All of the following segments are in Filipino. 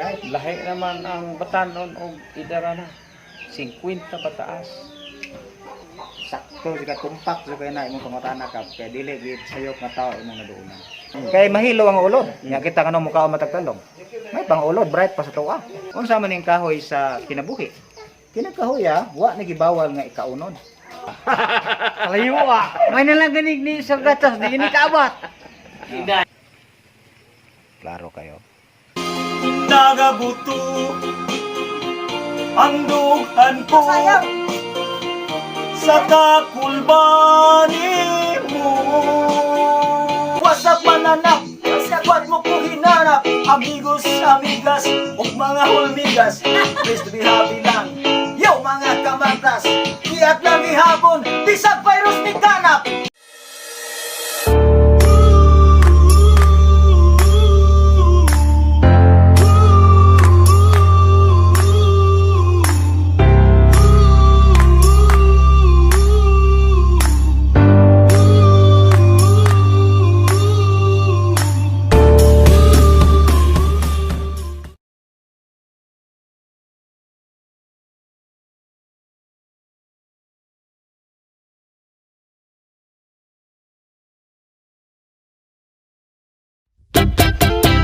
Lahi naman ang batanon o idara na. 50 pataas. Sakto jika tumpak so kay na imong pangutana ka kay dili gid sayop nga tao imong naduunan. Kay mahilo ang ulod. Nya kita kanang mukha matagtalong. May pang-ulod bright pa sa tuwa. Unsa man ning kahoy sa kinabuhi? Kinakahoya, wa na gibawal nga ikaunon. Layo ah. May nalang ganig ni sa gatas, di ni kaabot. Klaro kayo. Nagabuto ang dughan ko sa kakulbani mo. Wasa pananap, sagot mo ko hinanap. Amigos, amigas, ug mga hulmigas. Please to be happy lang. Yo mga kamatas, iat lang ihapon, bisag virus ni kanap.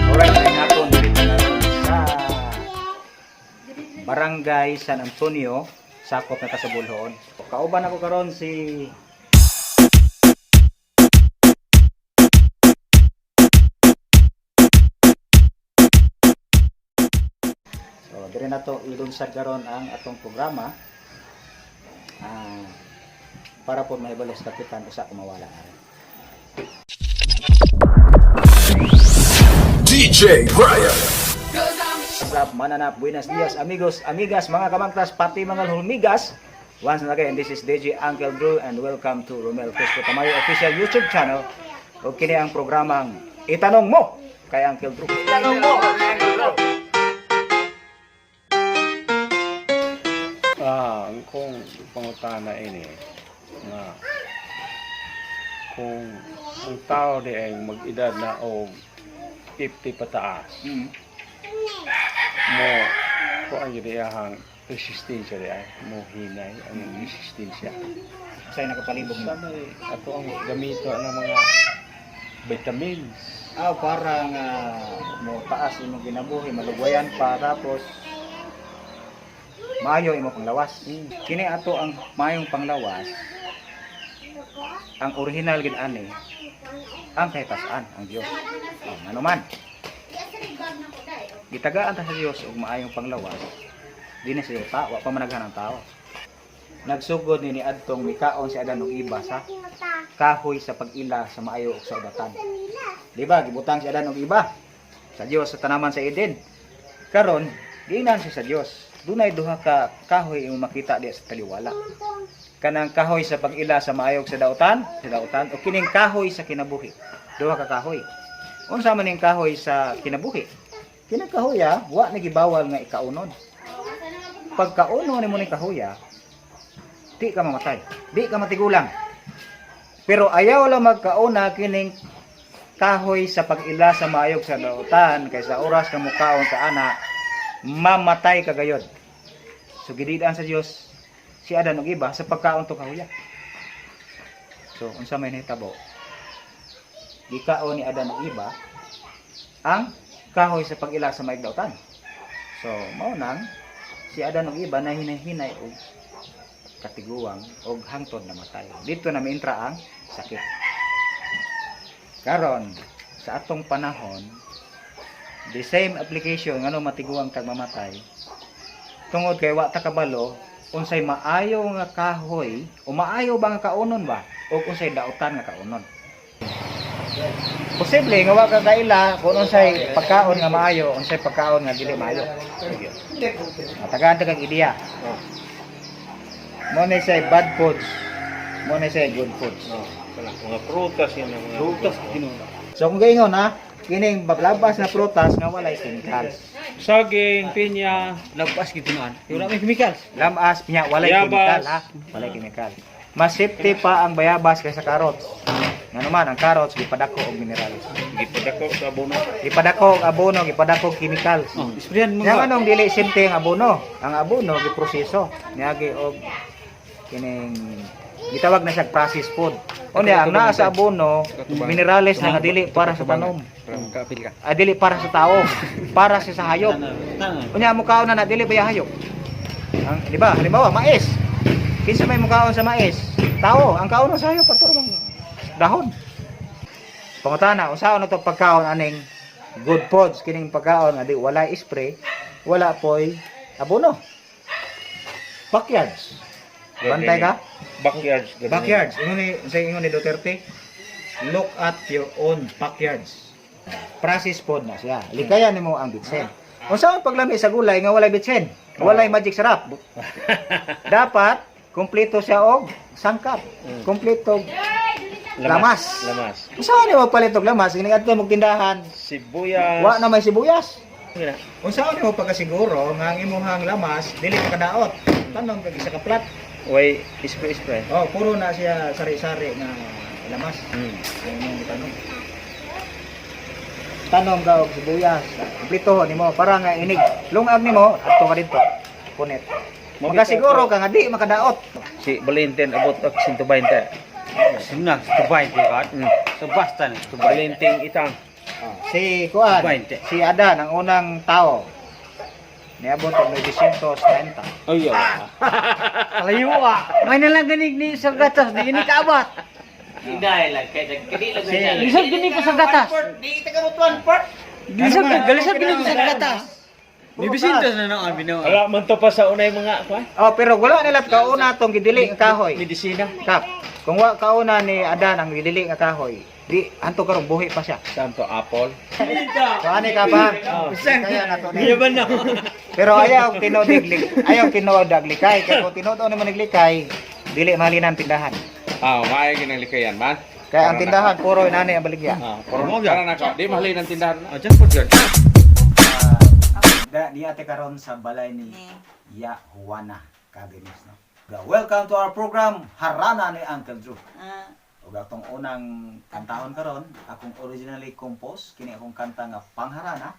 Alright, ay hapon dito ngayon sa Barangay San Antonio, sakop na ta sa Bulhoon. Kauban ako karon si So, dire na to ilunsad karon ang atong programa. Para po maibalos kapitan usa ka mawala ari. DJ Brian. What's up, mananap, buenos dias, amigos, amigas, mga kamangtas, pati mga hulmigas. Once again, this is DJ Uncle Drew and welcome to Romel Crespo Tamayo official YouTube channel. O kini ang programang Itanong Mo kay Uncle Drew. Tanong mo, Kung pangutana ini na kung ang tao di ay mag-edad na o 50 pataas mo kung ang gidiyahang resistensya di ay mo hinay ang resistensya Sa'yo nakapalibog sa mo. may ato ang gamito ng mga vitamins Parang mo taas imong ginabuhi, malugwayan pa, tapos maayo imong panglawas. Kini ato ang mayong panglawas. Ang original gid ani ang kahitasan ang Dios. Ano man. Gitagaan ta sa Dios og maayong panglawas. Di na siya wa pa managhan ang tao. Nagsugod ni adtong mikaon si Adan og iba sa kahoy sa pag-ila sa maayo ug sa udatan. Di ba gibutang si Adan og iba sa Dios sa tanaman sa Eden. Karon giinan siya sa Dios. Dunay duha ka kahoy imong makita diha sa taliwala. Kanang kahoy sa pag-ila sa maayog sa dautan o kining kahoy sa kinabuhi. Duha ka kahoy. Unsa man ning kahoy sa kinabuhi? Kinang kahoya, wa na gibawal nga ikaunon. Pagkaunon nimo ning kahoya, di ka mamatay, di ka matigulang. Pero ayaw lang magkauna kining kahoy sa pag-ila sa maayog sa dautan kaysa oras ka mukaon sa ana, mamatay ka gayod. So gididaan sa Dios si Adan og iba sa pagkaon to kahoya. So unsa may nahitabo? Gikaon ni Adan og iba ang kahoy sa pag-ila sa maayog dautan. So mao nang si Adan og iba na hinay-hinay og katiguang og hangtod na matay. Dito na miintra ang sakit. Karon sa atong panahon, the same application ngano matiguang kag mamatay. Tungod kay wa ta kabalo unsay maayo nga kahoy o maayo ba nga kaunon ba o unsay dautan nga kaunon. Posible nga wa ka kaila kung unsay pagkaon nga maayo, unsay pagkaon nga dili maayo. Matagaan ta kag ideya. Mo na say bad foods, mo na say good foods. mga prutas yan ang mga Prutas kinuna. So kung gayon ha, kining maglabas na prutas nga walay chemicals. saging, pinya, Labas gid man. Wala may chemicals. Lamas pinya walay Bayabas. chemical ha, walay chemical. Mas safety pa ang bayabas kaysa carrots. Nga naman ang carrots gipadako og minerales. Gipadako sa abono. Gipadako og abono, gipadako og chemicals. Isprihan mo Yang nga. anong dili simple ang abono. Ang abono giproseso niagi og kining gitawag na siya processed food. Unya ang naa sa abono minerales na nga dili para sa tanom. Kapil ka. Dili para sa tao, para sa hayop. Unya mukaon na dili ba hayop? Ang di ba? Halimbawa mais. Kinsa may mukaon sa mais? Tao, ang kaon sa hayop paturo bang dahon. Pangutana, unsaon na to pagkaon aning good foods kining pagkaon nga di wala spray, wala poy abono. Backyards. Bantay ka? Backyards. Backyards. Ingon ni Duterte. Look at your own backyards. Process food na siya. Likayan nimo ang bitsen. Unsa ang paglami sa gulay nga walay bitsen? Walay magic sarap. Dapat kumpleto siya og sangkap. Kumpleto lamas. Lamas. Unsa ni magpalit og lamas? Ini adto mo tindahan. Sibuyas. Wa na may sibuyas. Gina. Unsa ni mo pagkasiguro nga ang imong lamas dili makadaot? Tanong kag isa ka plat. Way spray. Oh, puro na siya sari-sari nga lamas. Ayun yung tanong. Tanong ka og sibuyas. Kumplito nimo para nga inig. Lungag nimo adto ka dito. Punit. Magasiguro ka nga di makadaot. Si Valentin abot og 120. Simna, tubay ko ka. So basta na. Valentin itang. Si Kuan, 20. si Adan ang unang tao. Niabot og 930. Ayo. Kalayo ah. May nalang ganig ni sa gatas, di ini kaabat. Hindi lang, kaya kadi lang Lisag gini ko sa gatas. Di taga mutuan part. Lisag galisag gini ko sa gatas. Ni bisintos na nang binaw. Wala man to pa sa unay mga kuan. Oh, pero wala nila kauna tong gidili nga kahoy. Medisina. Kap, kung wa kauna ni Adan ang gidili nga kahoy, di anto karong buhi pa siya. Santo apple. So ani ka pa? Kaya na to. Yaban na. Pero ayaw tinodaglik, ayaw tinodaglikay kay kung tinod ni maniglikay, dili malinan tindahan. Maayo ginalikayan man. Kaya ang tindahan puro inani ang baligya. Pero mo para na ka. Di mahalin ang tindahan. Ah, dyan po dyan. Di ate karon sa balay ni Ya Juana Cadenas, no. Welcome to our program Harana ni Uncle Drew. Ug atong unang kantahon karon, akong originally compose kini akong kanta nga pangharana.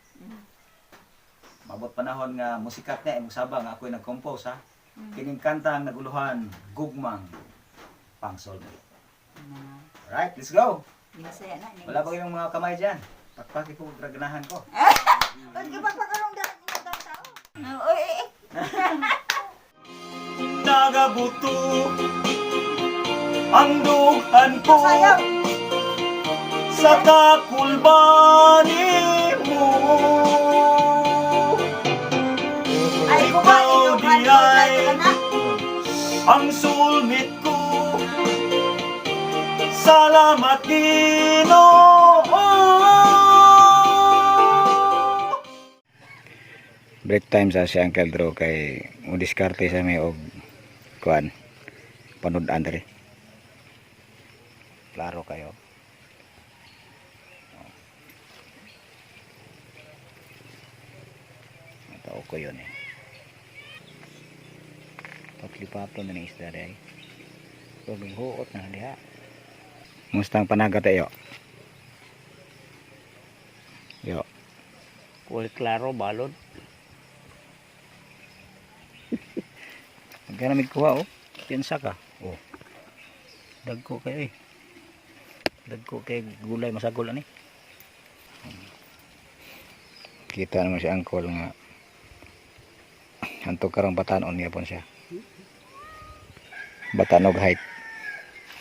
Mabot panahon nga musikat na imong sabang nga ako'y nag-compose ha. Kining kanta ang naguluhan gugmang pangsoldo. Alright, let's go. Binisaya na. Wala ba kayong mga kamay dyan? Pakpaki ko, draganahan ko. Ba't ka pagpakalong dapat mo daw tao? Oy, Nagabuto ang dughan ko sa kakulbani mo. ay kumain yung Ikaw di na. Ang sulmit ko. Salamat Ginoo. Break time sa si Uncle Drew kay mo diskarte sa may og kuan panud-an diri. Klaro kayo. Ito ko yun eh. Paglipaton na ng isda dahil. Huwag huot na diha. Mustang panaga tayo. Yo. Kulit klaro, balod. Magkanamig kuha oh. Piyansa ka. Oh. Dagko kayo eh. Dagko kay gulay masagol ani. Kita naman si Angkol nga antok karang batanon niya pon siya. Batanog height.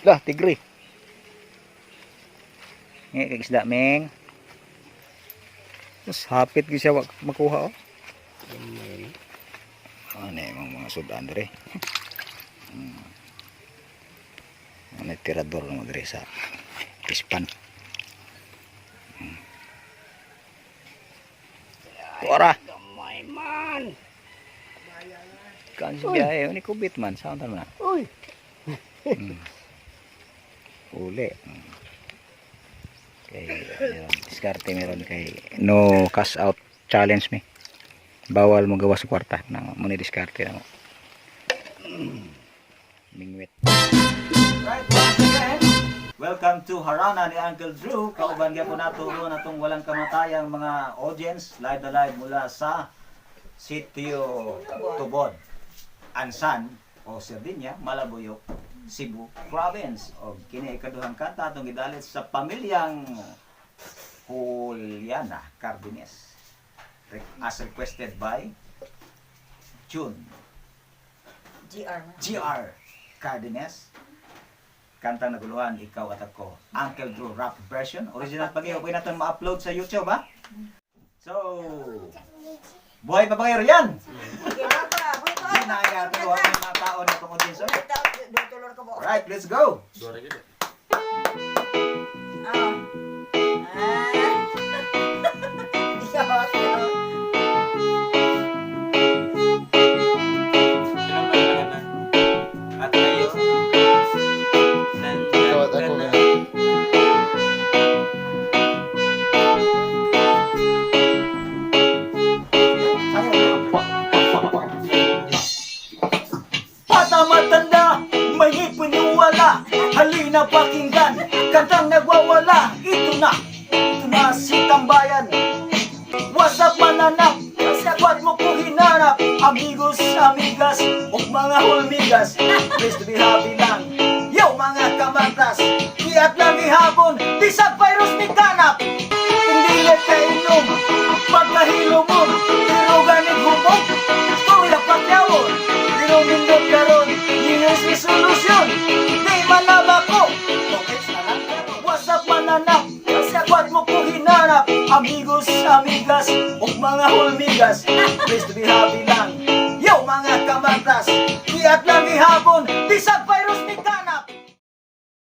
Lah, tigre. Ngayon kay isda meng. Terus hapit gyud siya makuha oh. Ano yung mga sudan dere. Ano tirador naman dere sa pispan. Tora! Gamay man! Kan si biyahe, ini kubit man. Saan tayo na? Uy! Uli. Kay, diskarte meron kay no cash out challenge me. Bawal mo gawa sa kwarta na mo ni diskarte na mo. Mingwit. Right, once again, Welcome to Harana ni Uncle Drew. Kauban gyapon nato natong walang kamatayang mga audience live na live mula sa Sitio Tubod, Ansan o Sardinia, Malabuyok, Cebu Province. O kini ikaduhang kanta atong gidalit sa pamilyang Juliana Cardenes. As requested by June GR Cardenes. Kantang naguluhan, ikaw at ako. Uncle Drew rap version. Original pag iyo. Pwede natin ma-upload sa YouTube, ha? So, buhay pa ba kayo yan? Sige na pa. Hindi na kaya ito ang mga tao na itong audience. Dutulor ka mo. Alright, let's go! Ah. Di ka ba? At kayo, Ikaw at ako nga. Bata matanda, may ipiniwala. Halina pakinggan, kantang nagwawala. Ito na si Tambayan. What's up mananap, sakwat mo ko hinanap. Amigos, amigas, o mga hulmigas. Please to be happy lang. Yo mga kamantas, iat lang ihapon, bisag virus ni kanap. Hindi let kainom, magkahilomon, pero ganit humog. Story na pakyawon, pero nindot karon, years resolution. Di manaba ko, what's up mananap, sakwat mo ko hinanap. Amigos, amigas, o mga hulmigas. Please to be happy lang. Yo mga kamantas, iat lang ihapon, bisag